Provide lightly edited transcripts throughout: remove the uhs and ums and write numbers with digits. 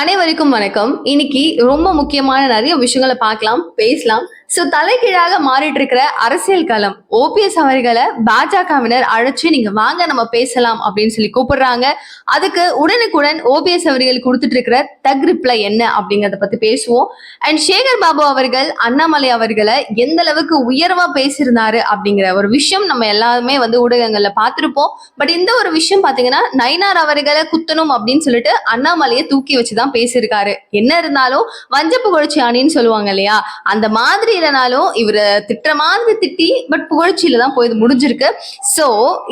அனைவருக்கும் வணக்கம். இன்னைக்கு ரொம்ப முக்கியமான நிறைய விஷயங்களை பார்க்கலாம், பேசலாம். தலைகீழாக மாறிட்டு இருக்கிற அரசியல் களம். ஓபிஎஸ் அவர்களை பாஜகவினர் அழைச்சு நீங்க வாங்க நம்ம பேசலாம் அப்படின்னு சொல்லி கூப்பிடுறாங்க. அதுக்கு உடனுக்குடன் ஓபிஎஸ் அவர்கள் கொடுத்துட்டு இருக்கிற தக் ரிப்ளை என்ன அப்படிங்கறத பத்தி பேசுவோம். அண்ட் சேகர் பாபு அவர்கள் அண்ணாமலை அவர்களை எந்த அளவுக்கு உயர்வா பேசியிருந்தாரு அப்படிங்கிற ஒரு விஷயம் நம்ம எல்லாருமே ஊடகங்கள்ல பார்த்திருப்போம். பட் இந்த ஒரு விஷயம் பாத்தீங்கன்னா நயினார் அவர்களை குத்தணும் அப்படின்னு சொல்லிட்டு அண்ணாமலையை தூக்கி வச்சுதான் பேசியிருக்காரு. என்ன இருந்தாலும் வஞ்ச புகழ்ச்சி அணின்னு சொல்லுவாங்க இல்லையா, அந்த மாதிரி இல்லைனாலும் இவரை திட்டுற மாதிரி திட்டி பட் புகழ்ச்சியில தான் போய் முடிஞ்சிருக்கு. சோ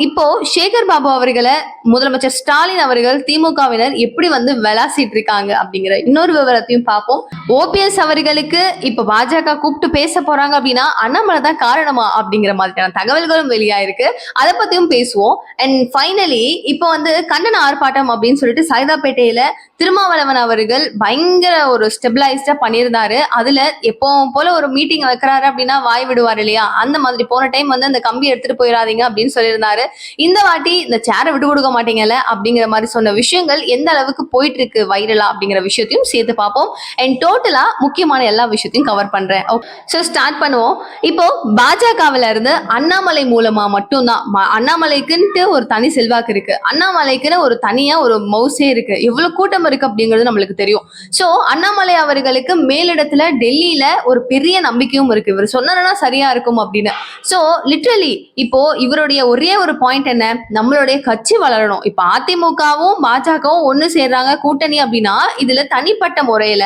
இப்போ சேகர் பாபு அவர்களை முதலமைச்சர் ஸ்டாலின் அவர்கள் திமுகவினர் எப்படி விளாசிட்டு இருக்காங்க அப்படிங்கிற இன்னொரு விவரத்தையும் பார்ப்போம். ஓபிஎஸ் அவர்களுக்கு இப்ப பாஜக கூப்பிட்டு பேச போறாங்க அப்படின்னா அண்ணாமலை தான் காரணமா அப்படிங்கிற மாதிரியான தகவல்களும் வெளியாயிருக்கு. அதை பத்தியும் பேசுவோம். அண்ட் ஃபைனலி இப்போ கண்டன ஆர்ப்பாட்டம் அப்படின்னு சொல்லிட்டு சைதாப்பேட்டையில திருமாவளவன் அவர்கள் பயங்கர ஒரு ஸ்டெபிளைஸ்டா பண்ணியிருந்தாரு. அதுல எப்பவும் போல ஒரு மீட்டிங் வைக்கிறாரு அப்படின்னா வாய் விடுவார் இல்லையா, அந்த மாதிரி போன டைம் அந்த கம்பி எடுத்துட்டு போயிடாதீங்க அப்படின்னு சொல்லியிருந்தாரு. இந்த வாட்டி இந்த சேரை விட்டு கொடுக்க மாட்டீங்கல்ல அப்படிங்கிற மாதிரி சொன்ன விஷயங்கள் எந்த அளவுக்கு போயிட்டு இருக்கு வைரலா அப்படிங்கிற விஷயத்தையும் சேர்த்து பார்ப்போம். அண்ட் டோட்டலா முக்கியமான எல்லா விஷயத்தையும் கவர் பண்றேன். சோ ஸ்டார்ட் பண்ணுவோம். இப்போ பாஜகவில இருந்து அண்ணாமலை மூலமா மட்டும்தான், அண்ணாமலைக்குன்ட்டு ஒரு தனி செல்வாக்கு இருக்கு, அண்ணாமலைக்குன்னு ஒரு தனியா ஒரு மவுசே இருக்கு, எவ்வளவு கூட்டம் இருக்கு அப்படிங்கிறது நம்மளுக்கு தெரியும். சோ அண்ணாமலை அவர்களுக்கு மேலிடத்துல டெல்லியில ஒரு பெரிய நம்பிக்கையும் இருக்கு, இவர் சொன்னா சரியா இருக்கும் அப்படின்னு. சோ லிட்டரலி இப்போ இவருடைய ஒரே ஒரு பாயிண்ட் என்ன, நம்மளுடைய கட்சி வளரணும். இப்ப அதிமுகவும் பாஜகவும் ஒண்ணு சேர்றாங்க கூட்டணி அப்படின்னா இதுல தனிப்பட்ட முறையில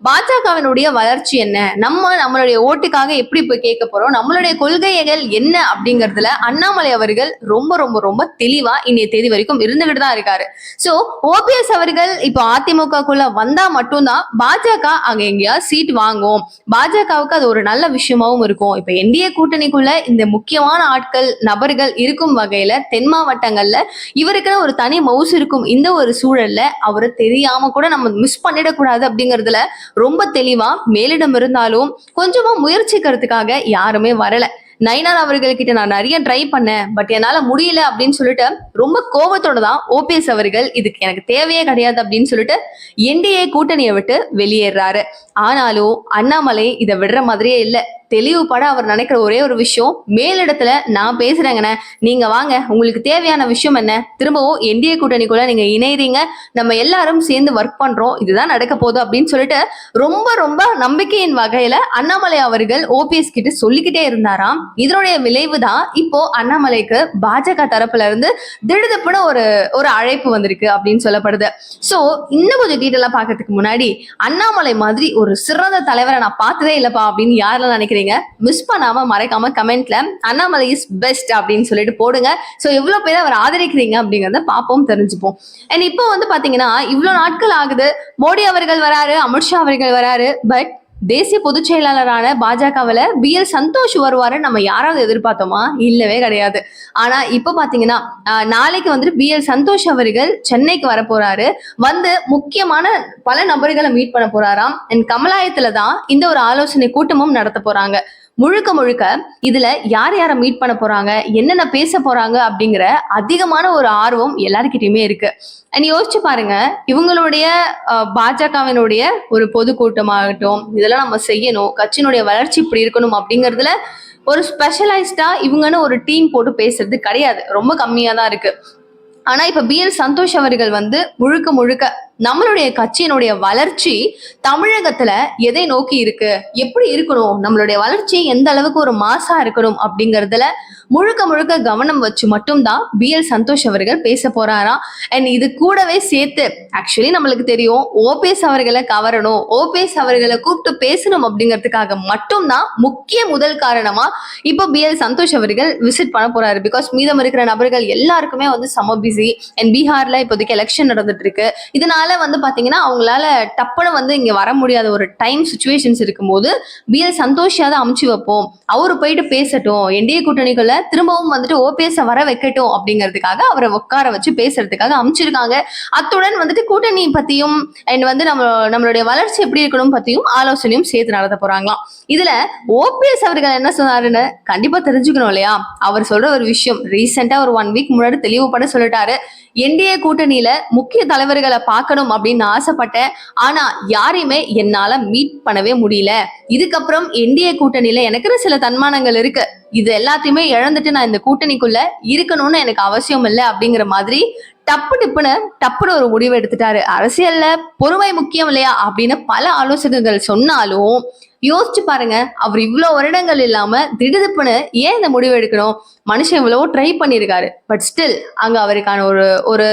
பாஜகவினுடைய வளர்ச்சி என்ன, நம்மளுடைய ஓட்டுக்காக எப்படி போய் கேட்க போறோம், நம்மளுடைய கொள்கைகள் என்ன அப்படிங்கறதுல அண்ணாமலை அவர்கள் ரொம்ப ரொம்ப ரொம்ப தெளிவா இன்னைய தேதி வரைக்கும் இருந்துகிட்டு தான் இருக்காரு. சோ ஓபிஎஸ் அவர்கள் இப்போ அதிமுகக்குள்ள வந்தா மட்டும்தான் பாஜக அங்க எங்கேயாவது சீட் வாங்கும், பாஜகவுக்கு அது ஒரு நல்ல விஷயமாவும் இருக்கும். இப்ப என்டிஏ கூட்டணிக்குள்ள இந்த முக்கியமான ஆட்கள் நபர்கள் இருக்கும் வகையில தென் மாவட்டங்கள்ல இவருக்குன்னு ஒரு தனி மவுசு இருக்கும். இந்த ஒரு சூழல்ல அவரை தெரியாம கூட நம்ம மிஸ் பண்ணிடக்கூடாது அப்படிங்கறதுல ரொம்ப தெளிவா மேலிடம் இருந்தாலும் கொஞ்சமா முயற்சிக்கிறதுக்காக யாருமே வரல. நயினார் அவர்கள்கிட்ட நான் நிறைய ட்ரை பண்ணேன், பட் என்னால முடியல அப்படின்னு சொல்லிட்டு ரொம்ப கோபத்தோட தான் ஓபிஎஸ் அவர்கள் இதுக்கு எனக்கு தேவையே கிடையாது அப்படின்னு சொல்லிட்டு என்டிஏ கூட்டணியை விட்டு வெளியேறாரு. ஆனாலும் அண்ணாமலை இதை விடுற மாதிரியே இல்லை. தெளிவுபட அவர் நினைக்கிற ஒரே ஒரு விஷயம், மேலிடத்துல நான் பேசுறேங்கண்ணே, நீங்க வாங்க, உங்களுக்கு தேவையான விஷயம் என்ன, திரும்பவும் என்டிஏ கூட்டணிக்குள்ள நீங்க இணைறீங்க, நம்ம எல்லாரும் சேர்ந்து ஒர்க் பண்றோம், இதுதான் நடக்க போகுது அப்படின்னு சொல்லிட்டு ரொம்ப ரொம்ப நம்பிக்கையின் வகையில அண்ணாமலை அவர்கள் ஓபிஎஸ் கிட்ட சொல்லிக்கிட்டே இருந்தாராம். இதனுடைய விளைவு தான் இப்போ அண்ணாமலைக்கு பாஜக தரப்புல இருந்து திடுதப்புன ஒரு அழைப்பு வந்திருக்கு அப்படின்னு சொல்லப்படுது. சோ இன்னும் கொஞ்சம் டீட்டெயிலா பாக்கிறதுக்கு முன்னாடி, அண்ணாமலை மாதிரி ஒரு சிறந்த தலைவரை நான் பார்த்ததே இல்லப்பா அப்படின்னு யாரெல்லாம் நினைக்கிறீங்க, மிஸ் பண்ணாம மறக்காம கமெண்ட்ல அண்ணாமலை இஸ் பெஸ்ட் அப்படின்னு சொல்லிட்டு போடுங்க. சோ எவ்வளவு பேர் அவர் ஆதரிக்கிறீங்க அப்படிங்கறத பாப்போம், தெரிஞ்சுப்போம். அண்ட் இப்போ பாத்தீங்கன்னா இவ்வளவு நாட்கள் ஆகுது, மோடி அவர்கள் வராரு, அமித்ஷா அவர்கள் வராரு, பட் தேசிய பொதுச் செயலாளரான பாஜகவுல BL சந்தோஷ் வருவாரு நம்ம யாராவது எதிர்பார்த்தோமா? இல்லவே கிடையாது. ஆனா இப்ப பாத்தீங்கன்னா நாளைக்கு BL சந்தோஷ் அவர்கள் சென்னைக்கு வர போறாரு, முக்கியமான பல நபர்களை மீட் பண்ண போறாராம். அண்ட் கமலாயத்துல தான் இந்த ஒரு ஆலோசனை கூட்டமும் நடத்த போறாங்க. முழுக்க முழுக்க இதுல யார் யாரை மீட் பண்ண போறாங்க, என்னென்ன பேச போறாங்க அப்படிங்கிற அதிகமான ஒரு ஆர்வம் எல்லாருக்கிட்டையுமே இருக்கு. அண்ட் யோசிச்சு பாருங்க, இவங்களுடைய பாஜகவினுடைய ஒரு பொதுக்கூட்டமாகட்டும், இதெல்லாம் நம்ம செய்யணும், கட்சியினுடைய வளர்ச்சி இப்படி இருக்கணும் அப்படிங்கிறதுல ஒரு ஸ்பெஷலைஸ்டா இவங்கன்னு ஒரு டீம் போட்டு பேசுறது கிடையாது, ரொம்ப கம்மியா தான் இருக்கு. ஆனா இப்ப BL சந்தோஷ் அவர்கள் முழுக்க முழுக்க நம்மளுடைய கட்சியினுடைய வளர்ச்சி தமிழகத்துல எதை நோக்கி இருக்கு, எப்படி இருக்கணும், நம்மளுடைய வளர்ச்சி எந்த அளவுக்கு ஒரு மாசா இருக்கணும் அப்படிங்கறதுல முழுக்க முழுக்க கவனம் வச்சு மட்டும்தான் BL சந்தோஷ் அவர்கள் பேச போறாராம். அண்ட் இது கூடவே சேர்த்து ஆக்சுவலி நம்மளுக்கு தெரியும், ஓபிஎஸ் அவர்களை கவரணும், ஓபிஎஸ் அவர்களை கூப்பிட்டு பேசணும் அப்படிங்கிறதுக்காக மட்டும்தான் முக்கிய முதல் காரணமா இப்போ BL சந்தோஷ் அவர்கள் விசிட் பண்ண போறாரு. பிகாஸ் மீதம் இருக்கிற நபர்கள் எல்லாருக்குமே செம பிஸி. அண்ட் பீகார்ல இப்போதைக்கு எலெக்ஷன் நடந்துட்டு இருக்கு. இதனால பாத்தீங்கன்னா அவங்களால டப்புன்னு இங்க வர முடியாத ஒரு டைம் சிச்சுவேஷன்ஸ் இருக்கும்போது BL சந்தோஷாத அமுச்சு வைப்போம், அவரு போயிட்டு பேசட்டும், என்டிஏ கூட்டணிக்குள்ள திரும்பவும் ஓபிஎஸ் வர வைக்கட்டும் அப்படிங்கிறதுக்காக அவரை உட்கார வச்சு பேசுறதுக்காக அமைச்சிருக்காங்க. அத்துடன் கூட்டணி பத்தியும் அண்ட் நம்மளுடைய வளர்ச்சி எப்படி இருக்கணும் பத்தியும் ஆலோசனையும் சேர்த்து நடத்த போறாங்களாம். இதுல ஓபிஎஸ் அவர்கள் என்ன சொன்னாருன்னு கண்டிப்பா தெரிஞ்சுக்கணும் இல்லையா. அவர் சொல்ற ஒரு விஷயம் ரீசெண்டா ஒரு 1 வீக் முன்னாடி தெளிவுபட சொல்லிட்டாரு. என்டிஏ கூட்டணியில முக்கிய தலைவர்களை பார்க்கணும் பார்க்கணும் அப்படின்னு நான் ஆசைப்பட்டேன். ஆனா யாரையுமே என்னால மீட் பண்ணவே முடியல. இதுக்கப்புறம் என்டிஏ கூட்டணியில எனக்குன்னு சில தன்மானங்கள் இருக்கு. இது எல்லாத்தையுமே இழந்துட்டு நான் இந்த கூட்டணிக்குள்ள இருக்கணும்னு எனக்கு அவசியம் இல்லை அப்படிங்கிற மாதிரி டப்புன்னு ஒரு முடிவு எடுத்துட்டாரு. அரசியல்ல பொறுமை முக்கியம் இல்லையா அப்படின்னு பல ஆலோசகர்கள் சொன்னாலும் யோசிச்சு பாருங்க, அவர் இவ்வளவு வருடங்கள் இல்லாம திடுதிப்புன்னு ஏன் இந்த முடிவு எடுக்கணும்? மனுஷன் இவ்வளவோ ட்ரை பண்ணியிருக்காரு. பட் ஸ்டில் அங்க அவருக்கான ஒரு ஒரு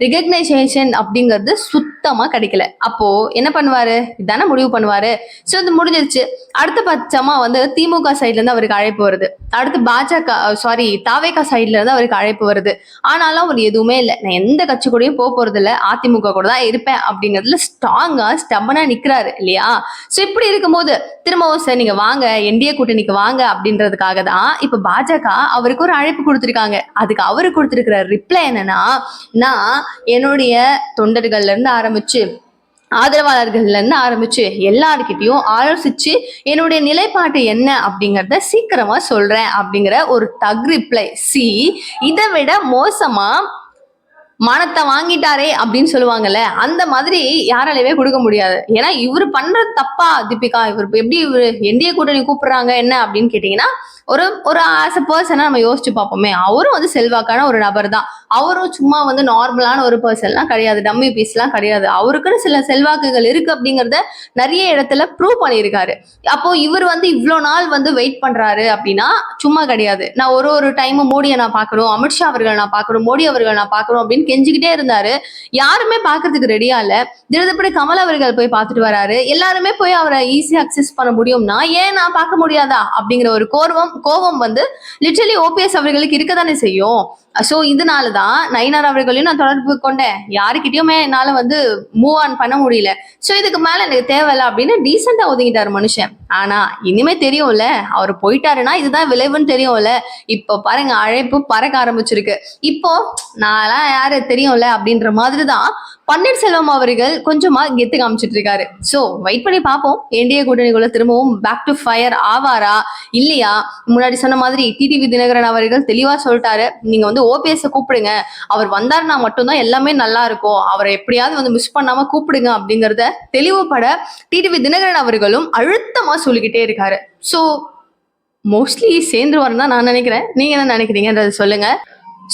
ரிகக்னைசேஷன் அப்படிங்கிறது சுத்தமா கிடைக்கல. அப்போ என்ன பண்ணுவாரு? இதானே முடிவு பண்ணுவாரு. சோ இது முடிஞ்சிருச்சு. அடுத்த பட்சமா வந்து திமுக சைட்ல இருந்து அவருக்கு அழைப்பு வருது. அடுத்து தாவேகா சைட்ல இருந்து அவருக்கு அழைப்பு வருது. ஆனாலும் அவர் எதுவுமே இல்லை, நான் எந்த கட்சி கூடயும் போறது இல்ல, அதிமுக கூட தான் இருப்பேன் அப்படிங்கிறதுல ஸ்டப்பனா நிக்கிறாரு இல்லையா? சோ இப்படி இருக்கும்போது திரும்பவும் சார் நீங்க வாங்க என்டிஏ கூட்டணிக்கு வாங்க அப்படின்றதுக்காக தான் இப்ப பாஜக அவருக்கு ஒரு அழைப்பு கொடுத்திருக்காங்க. அதுக்கு அவரு கொடுத்திருக்கிற ரிப்ளை என்னன்னா, நான் என்னுடைய தொண்டர்கள்ல இருந்து ஆரம்பிச்சு ஆதரவாளர்கள்ல இருந்து ஆரம்பிச்சு எல்லார்கிட்டையும் ஆலோசிச்சு என்னுடைய நிலைப்பாட்டு என்ன அப்படிங்கறத சீக்கிரமா சொல்றேன் அப்படிங்கிற ஒரு டக் ரிப்ளை. இதை விட மோசமா மானத்தை வாங்கிட்டாரே அப்படின்னு சொல்லுவாங்கல்ல, அந்த மாதிரி யாராலவே கொடுக்க முடியாது. ஏன்னா இவரு பண்றது தப்பா தீபிகா? இவர் எப்படி இவரு என்டிஏ கூட்டணி கூப்பிடுறாங்க என்ன அப்படின்னு கேட்டீங்கன்னா, ஒரு ஒரு ஆஸ் அ பர்சனா நம்ம யோசிச்சு பார்ப்போமே. அவரும் வந்து செல்வாக்கான ஒரு நபர் தான். அவரும் சும்மா வந்து நார்மலான ஒரு பர்சன்லாம் கிடையாது, டம்மி பீஸ் எல்லாம் கிடையாது. அவருக்குன்னு சில செல்வாக்குகள் இருக்கு அப்படிங்கறத நிறைய இடத்துல ப்ரூவ் பண்ணியிருக்காரு. அப்போ இவர் வந்து இவ்வளவு நாள் வந்து வெயிட் பண்றாரு அப்படின்னா சும்மா கிடையாது. நான் ஒரு டைம் மோடியை நான் பார்க்கணும், அமித்ஷா அவர்களை நான் பார்க்கணும், மோடி அவர்களை நான் பார்க்கணும் அப்படின்னு கெஞ்சிக்கிட்டே இருந்தாரு. யாருமே பாக்குறதுக்கு ரெடியா இல்ல. திடீர்னு கமல் அவர்கள் போய் பார்த்துட்டு வராரு. எல்லாருமே போய் அவரை ஈஸியா அக்சஸ் பண்ண முடியும்னா ஏன் நான் பார்க்க முடியாதா அப்படிங்கிற ஒரு கோபம் வந்து லிட்டரலி ஓபிஎஸ் அவர்களுக்கு இருக்கதானே செய்யும். சோ இதனாலதான் நயினார் அவர்களையும் நான் தொடர்பு கொண்டேன். யாருக்கிட்டயுமே என்னால வந்து மூவ் ஆன் பண்ண முடியல. சோ இதுக்கு மேல எனக்கு தேவையில்ல அப்படின்னு டீசெண்டா ஒதுங்கிட்டாரு மனுஷன். ஆனா இனிமே தெரியும்ல, அவர் போயிட்டாருன்னா இதுதான் விளைவுன்னு தெரியும்ல. இப்போ பாருங்க அழைப்பு பறக்க ஆரம்பிச்சிருக்கு. இப்போ நான்லாம் யாரு தெரியும்ல அப்படின்ற மாதிரிதான் பன்னீர்செல்வம் அவர்கள் கொஞ்சமா கெத்து காமிச்சிட்டு இருக்காரு. சோ வெயிட் பண்ணி பார்ப்போம், என்டிஏ கூட்டணிக்குள்ள திரும்பவும் பேக் டு ஃபயர் ஆவாரா இல்லையா? முன்னாடி சொன்ன மாதிரி டிடிவி தினகரன் அவர்கள் தெளிவா சொல்லிட்டாரு, நீங்க வந்து ஓபிஎஸ் கூப்பிடுங்க, அவர் வந்தாருன்னா மட்டும்தான் எல்லாமே நல்லா இருக்கும், அவரை எப்படியாவது வந்து மிஸ் பண்ணாம கூப்பிடுங்க அப்படிங்கறத தெளிவுபட டிடிவி தினகரன் அவர்களும் அழுத்தமா சொல்லிக்கிட்டே இருக்காரு. சோ மோஸ்ட்லி சேர்ந்துருவாருன்னு தான் நான் நினைக்கிறேன். நீங்க என்ன நினைக்கிறீங்கன்றது சொல்லுங்க.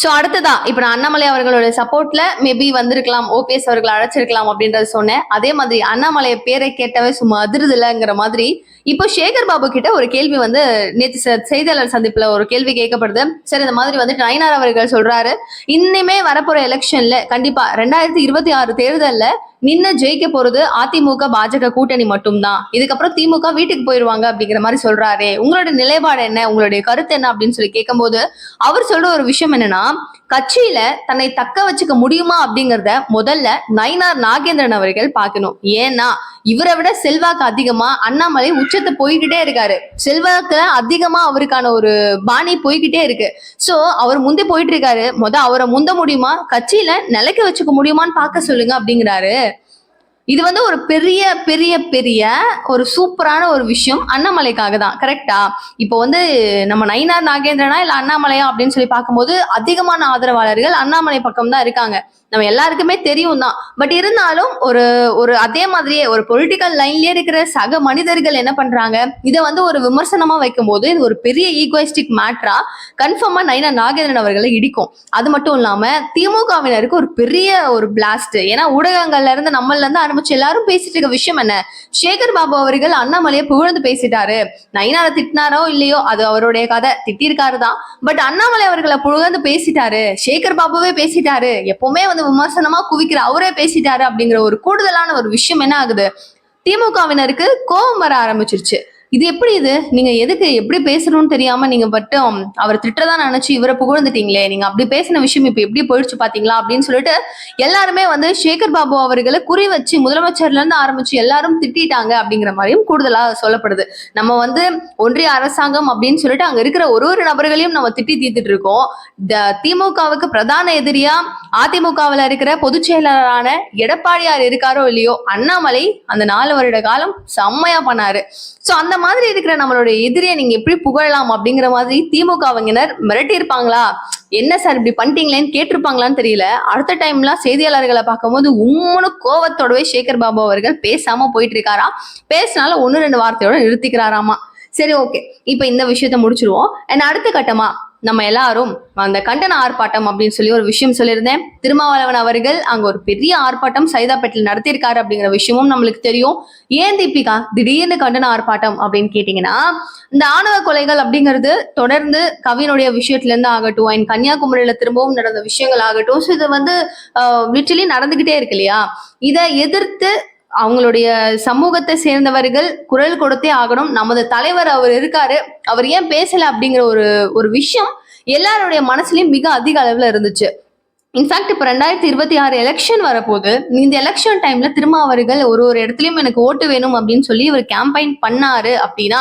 சோ அடுத்ததா இப்ப நான் அண்ணாமலை அவர்களோட சப்போர்ட்ல மேபி வந்திருக்கலாம், ஓபிஎஸ் அவர்களை அழைச்சிருக்கலாம் அப்படின்றத சொன்னேன். அதே மாதிரி அண்ணாமலை பேரை கேட்டவே சும்மா அதிருதுலங்கிற மாதிரி இப்போ சேகர் பாபு கிட்ட ஒரு கேள்வி வந்து நேற்று செய்தியாளர் சந்திப்புல ஒரு கேள்வி கேட்கப்படுது. சரி, இந்த மாதிரி வந்துட்டு நயினார் அவர்கள் சொல்றாரு, இன்னுமே வரப்போற எலெக்ஷன்ல கண்டிப்பா 2026 தேர்தல்ல நின்னு ஜெயிக்க போறது அதிமுக பாஜக கூட்டணி மட்டும்தான், இதுக்கப்புறம் திமுக வீட்டுக்கு போயிருவாங்க அப்படிங்கிற மாதிரி சொல்றாரு. உங்களோட நிலைப்பாடு என்ன, உங்களுடைய கருத்து என்ன அப்படின்னு சொல்லி கேட்கும்போது அவர் சொல்ற ஒரு விஷயம் என்னன்னா, கட்சியில தன்னை தக்க வச்சுக்க முடியுமா அப்படிங்கறத முதல்ல நயினார் நாகேந்திரன் அவர்கள் பார்க்கணும். ஏன்னா இவரை விட செல்வாக்கு அதிகமா அண்ணாமலை உச்சத்தை போய்கிட்டே இருக்காரு. செல்வாக்குல அதிகமா அவருக்கான ஒரு பாணி போய்கிட்டே இருக்கு. சோ அவர் முந்தி போயிட்டு இருக்காரு. அவரை முந்த முடியுமா, கட்சியில நிலைக்க வச்சுக்க முடியுமான்னு பார்க்க சொல்லுங்க அப்படிங்கிறாரு. இது வந்து ஒரு பெரிய பெரிய பெரிய ஒரு சூப்பரான ஒரு விஷயம் அண்ணாமலைக்காக தான். கரெக்டா? இப்போ வந்து நம்ம நயினார் நாகேந்திரனா இல்ல அண்ணாமலையா அப்படின்னு சொல்லி பார்க்கும்போது அதிகமான ஆதரவாளர்கள் அண்ணாமலை பக்கம் தான் இருக்காங்க. நம்ம எல்லாருக்குமே தெரியும் தான். பட் இருந்தாலும் ஒரு ஒரு அதே மாதிரியே ஒரு பொலிட்டிக்கல் லைன்லயே இருக்கிற சக மனிதர்கள் என்ன பண்றாங்க, இதை வந்து ஒரு விமர்சனமா வைக்கும் போது இது ஒரு பெரிய ஈகோயிஸ்டிக் மேட்ரா கன்ஃபார்மா நயினார் நாகேந்திரன் அவர்களை இடிக்கும். அது மட்டும் இல்லாம திமுகவினருக்கு ஒரு பெரிய ஒரு பிளாஸ்ட். ஏன்னா ஊடகங்கள்ல இருந்து நம்மள இருந்து ஆரம்பிச்சு எல்லாரும் பேசிட்டு இருக்க விஷயம் என்ன, சேகர் பாபு அவர்கள் அண்ணாமலையை புகழ்ந்து பேசிட்டாரு. நயினாரை திட்டினாரோ இல்லையோ அது அவருடைய கதை, திட்டிருக்காரு தான். பட் அண்ணாமலை அவர்களை புகழ்ந்து பேசிட்டாரு, சேகர் பாபுவே பேசிட்டாரு, எப்பவுமே வந்து விமர்சனமா குவிக்கிற அவரே பேசிட்டாரு அப்படிங்கிற ஒரு கூடுதலான ஒரு விஷயம் என்ன ஆகுது, திமுகவினருக்கு கோபம் வர ஆரம்பிச்சிருச்சு. இது எப்படி, இது நீங்க எதுக்கு எப்படி பேசணும்னு தெரியாம நீங்க மட்டும் அவர் திட்டதான் நினைச்சு இவரை புகழ்ந்துட்டீங்களே, நீங்க அப்படி பேசின விஷயம் இப்ப எப்படி போயிடுச்சு பாத்தீங்களா அப்படின்னு சொல்லிட்டு எல்லாருமே வந்து சேகர் பாபு அவர்களை குறி வச்சு முதலமைச்சர்ல இருந்து ஆரம்பிச்சு எல்லாரும் திட்டாங்க அப்படிங்கிற மாதிரியும் கூடுதலா சொல்லப்படுது. நம்ம வந்து ஒன்றிய அரசாங்கம் அப்படின்னு சொல்லிட்டு அங்க இருக்கிற ஒரு நபர்களையும் நம்ம திட்டி தீர்த்துட்டு இருக்கோம். திமுகவுக்கு பிரதான எதிரியா அதிமுகவில் இருக்கிற பொதுச் செயலாளரான எடப்பாடியார் இருக்காரோ இல்லையோ, அண்ணாமலை அந்த 4 வருட காலம் செம்மையா பண்ணாரு. சோ அந்த மாதிரி இருக்கிற நம்மளுடைய எதிரியை நீங்க எப்படி புகழலாம் அப்படிங்கிற மாதிரி திமுகவினர் மிரட்டி இருப்பாங்களா, என்ன சார் இப்படி பண்ணிட்டீங்களேன்னு கேட்டிருப்பாங்களான்னு தெரியல. அடுத்த டைம்லாம் செய்தியாளர்களை பார்க்கும்போது உம்முன்னு கோவத்தோடவே சேகர் பாபு அவர்கள் பேசாம போயிட்டு இருக்காரா. பேசினால 1-2 வார்த்தையோட நிறுத்திக்கிறாராமா. சரி, ஓகே, இப்ப இந்த விஷயத்த முடிச்சிருவோம். அண்ட் அடுத்த கட்டமா நம்ம எல்லாரும் அந்த கண்டன ஆர்ப்பாட்டம் அப்படின்னு சொல்லி ஒரு விஷயம் சொல்லியிருந்தேன். திருமாவளவன் அவர்கள் அங்க ஒரு பெரிய ஆர்ப்பாட்டம் சைதாப்பேட்டில் நடத்தியிருக்காரு அப்படிங்கிற விஷயமும் நம்மளுக்கு தெரியும். ஏன் தீபிகா திடீர்னு கண்டன ஆர்ப்பாட்டம் அப்படின்னு கேட்டீங்கன்னா, இந்த ஆணவ கொலைகள் அப்படிங்கிறது தொடர்ந்து கவினுடைய விஷயத்துல இருந்து ஆகட்டும், அண்ட் கன்னியாகுமரியில திரும்பவும் நடந்த விஷயங்கள் ஆகட்டும், ஸோ இது வந்து லிட்டரலி நடந்துகிட்டே இருக்கு இல்லையா. இதை எதிர்த்து அவங்களுடைய சமூகத்தை சேர்ந்தவர்கள் குரல் கொடுத்தே ஆகணும். நமது தலைவர் அவர் இருக்காரு, அவர் ஏன் பேசல அப்படிங்கிற ஒரு விஷயம் எல்லாருடைய மனசுலயும் மிக அதிக அளவுல இருந்துச்சு. இன்ஃபேக்ட் இப்ப 2026 எலெக்ஷன் வரப்போது, இந்த எலெக்ஷன் டைம்ல திரும்ப அவர்கள் ஒரு இடத்துலயும் எனக்கு ஓட்டு வேணும் அப்படின்னு சொல்லி இவர் கேம்பெயின் பண்ணாரு அப்படின்னா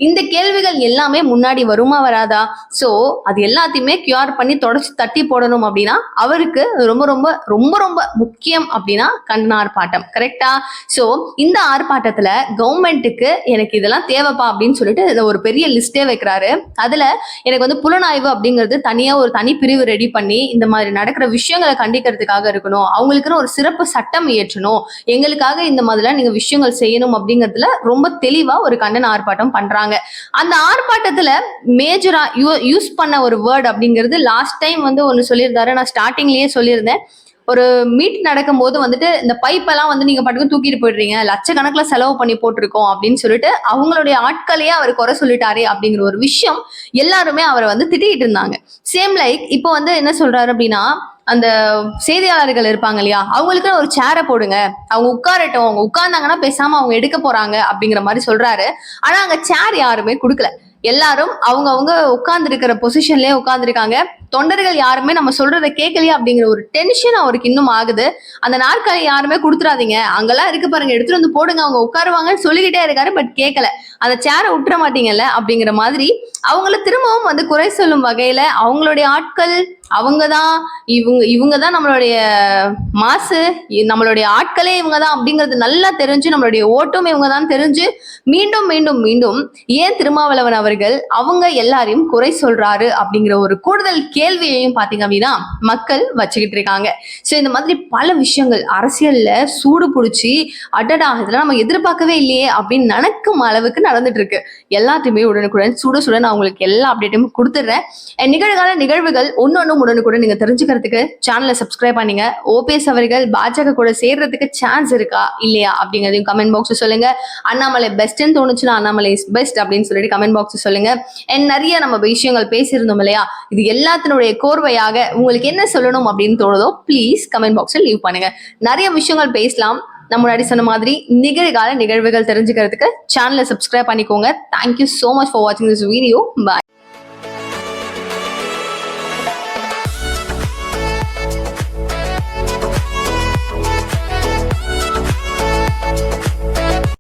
இந்த கேள்விகள் எல்லாமே முன்னாடி வருமா வராதா? சோ அது எல்லாத்தையுமே கியூர் பண்ணி தொடச்சு தட்டி போடணும் அப்படின்னா அவருக்கு ரொம்ப ரொம்ப ரொம்ப ரொம்ப முக்கியம் அப்படின்னா கண்டன ஆர்ப்பாட்டம். கரெக்டா? சோ இந்த ஆர்ப்பாட்டத்துல கவர்மெண்ட்டுக்கு எனக்கு இதெல்லாம் தேவைப்பா அப்படின்னு சொல்லிட்டு ஒரு பெரிய லிஸ்டே வைக்கிறாரு. அதுல எனக்கு வந்து புலனாய்வு அப்படிங்கிறது தனியா ஒரு தனி பிரிவு ரெடி பண்ணி இந்த மாதிரி நடக்கிற விஷயங்களை கண்டிக்கிறதுக்காக இருக்கணும், அவங்களுக்குன்னு ஒரு சிறப்பு சட்டம் இயற்றணும், எங்களுக்காக இந்த மாதிரிலாம் நீங்க விஷயங்கள் செய்யணும் அப்படிங்கிறதுல ரொம்ப தெளிவா ஒரு கண்டன ஆர்ப்பாட்டம் பண்றாங்க. அந்த ஆர்ப்பாட்டத்துல மேஜரா யூஸ் பண்ண ஒரு வேர்ட் அப்படிங்கிறது லாஸ்ட் டைம் வந்து ஒன்னு சொல்லியிருந்தாரு, நான் ஸ்டார்டிங்லயே சொல்லியிருந்தேன். ஒரு மீட் நடக்கும் போது வந்துட்டு இந்த பைப்பெல்லாம் வந்து நீங்க பாட்டுக்கு தூக்கிட்டு போயிடுறீங்க, லட்சக்கணக்குல செலவு பண்ணி போட்டிருக்கோம் அப்படின்னு சொல்லிட்டு அவங்களுடைய ஆட்களையே அவர் குறை சொல்லிட்டாரே அப்படிங்கிற ஒரு விஷயம் எல்லாருமே அவரை வந்து திட்டிகிட்டு இருந்தாங்க. சேம் லைக் இப்போ வந்து என்ன சொல்றாரு அப்படின்னா, அந்த செய்தியாளர்கள் இருப்பாங்க இல்லையா, அவங்களுக்கு ஒரு சேரை போடுங்க, அவங்க உட்காரட்டும், அவங்க உட்கார்ந்தாங்கன்னா பேசாம அவங்க எடுக்க போறாங்க அப்படிங்கிற மாதிரி சொல்றாரு. ஆனா அங்க சேர் யாருமே கொடுக்கல. எல்லாரும் அவங்க உட்கார்ந்து இருக்கிற பொசிஷன்லயே உட்கார்ந்துருக்காங்க. தொண்டர்கள் யாருமே நம்ம சொல்றதை கேட்கலையா அப்படிங்கிற ஒரு டென்ஷன் அவருக்கு இன்னும் ஆகுது. அந்த நாட்களை யாருமே கொடுத்துறாதீங்க, அங்கெல்லாம் இருக்கு பாருங்க, எடுத்துட்டு வந்து போடுங்க, அவங்க உட்காருவாங்கன்னு சொல்லிக்கிட்டே இருக்காரு. பட் கேட்கல. அந்த சேரை விட்டுற மாட்டீங்கல்ல அப்படிங்கிற மாதிரி அவங்கள திரும்பவும் வந்து குறை சொல்லும் வகையில அவங்களுடைய ஆட்கள் அவங்கதான், இவங்கதான் நம்மளுடைய மாசு, நம்மளுடைய ஆட்களே இவங்கதான் அப்படிங்கிறது நல்லா தெரிஞ்சு, நம்மளுடைய ஓட்டும் இவங்கதான் தெரிஞ்சு மீண்டும் மீண்டும் மீண்டும் ஏன் திருமாவளவன் அவர்கள் அவங்க எல்லாரையும் குறை சொல்றாரு அப்படிங்கிற ஒரு கூடுதல் கேள்வியையும் பாத்தீங்க அப்படின்னா மக்கள் வச்சுக்கிட்டு இருக்காங்க. சோ இந்த மாதிரி பல விஷயங்கள் அரசியல்ல சூடு பிடிச்சி அடடா இதெல்லாம் நம்ம எதிர்பார்க்கவே இல்லையே அப்படின்னு நினைக்கும் அளவுக்கு நடந்துட்டு இருக்கு. எல்லாத்தையுமே உடனுக்குடன் சுட நான் உங்களுக்கு எல்லா அப்டேட்டும் கொடுத்துடுறேன். நிகழ்கால நிகழ்வுகள் ஒன்னொன்னும் உடனுக்குடன் நீங்க தெரிஞ்சுக்கிறதுக்கு சேனலை சப்ஸ்கிரைப் பண்ணீங்க. ஓபிஎஸ் அவர்கள் பாஜக கூட சேர்றதுக்கு சான்ஸ் இருக்கா இல்லையா அப்படிங்கிறதையும் கமெண்ட் பாக்ஸ் சொல்லுங்க. அண்ணாமலை பெஸ்ட்னு தோணுச்சுன்னா அண்ணாமலை இஸ் பெஸ்ட் அப்படின்னு சொல்லிட்டு கமெண்ட் பாக்ஸ் சொல்லுங்க. நிறைய நம்ம விஷயங்கள் பேசியிருந்தோம் இல்லையா, இது எல்லாத்தினுடைய கோர்வையாக உங்களுக்கு என்ன சொல்லணும் அப்படின்னு தோணுதோ ப்ளீஸ் கமெண்ட் பாக்ஸில் லீவ் பண்ணுங்க. நிறைய விஷயங்கள் பேசலாம். நான் முன்னாடி சொன்ன மாதிரி நிகழ்கால நிகழ்வுகள் தெரிஞ்சுக்கிறதுக்கு சேனலை சப்ஸ்கிரைப் பண்ணிக்கோங்க. Thank you so much for watching this video. Bye.